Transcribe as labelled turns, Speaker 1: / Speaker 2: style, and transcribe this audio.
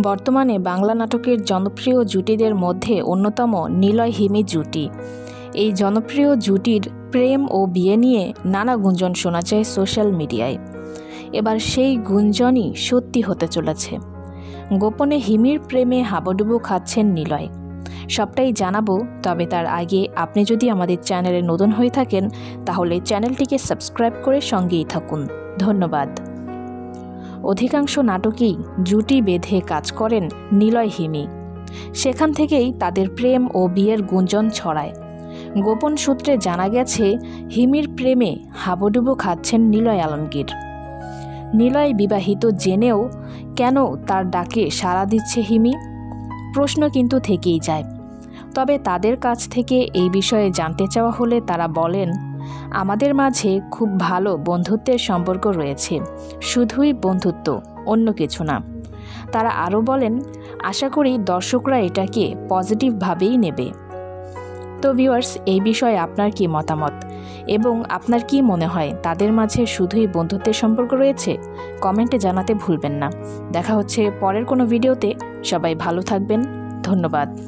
Speaker 1: বর্তমানে বাংলা নাটকের জনপ্রিয় জুটিদের মধ্যে অন্যতম নিলয় হিমি জুটি। এই জনপ্রিয় জুটির প্রেম ও বিয়ে নিয়ে নানা গুঞ্জন শোনা যায় সোশ্যাল মিডিয়ায়। এবার সেই গুঞ্জনই সত্যি হতে চলেছে। গোপনে হিমির প্রেমে হাবুডুবু খাচ্ছেন নিলয়। সবটাই জানাবো, তবে তার আগে আপনি যদি আমাদের চ্যানেলে নতুন হয়ে থাকেন তাহলে চ্যানেলটিকে সাবস্ক্রাইব করে সঙ্গেই থাকুন। ধন্যবাদ। অধিকাংশ নাটকেই জুটি বেঁধে কাজ করেন নিলয় হিমি। সেখান থেকেই তাদের প্রেম ও বিয়ের গুঞ্জন ছড়ায়। গোপন সূত্রে জানা গেছে, হিমির প্রেমে হাবুডুবু খাচ্ছেন নিলয় আলমগীর। নিলয় বিবাহিত জেনেও কেন তার ডাকে সাড়া দিচ্ছে হিমি? প্রশ্ন কিন্তু থেকেই যায়। তবে তাদের কাছ থেকে এই বিষয়ে জানতে চাওয়া হলে তারা বলেন, আমাদের মাঝে খুব ভালো বন্ধুত্বের সম্পর্ক রয়েছে, শুধুই বন্ধুত্ব, অন্য কিছু না। তারা আরও বলেন, আশা করি দর্শকরা এটাকে পজিটিভভাবেই নেবে। তো ভিউয়ার্স, এই বিষয়ে আপনার কি মতামত এবং আপনার কি মনে হয় তাদের মাঝে শুধুই বন্ধুত্বের সম্পর্ক রয়েছে? কমেন্টে জানাতে ভুলবেন না। দেখা হচ্ছে পরের কোনো ভিডিওতে। সবাই ভালো থাকবেন। ধন্যবাদ।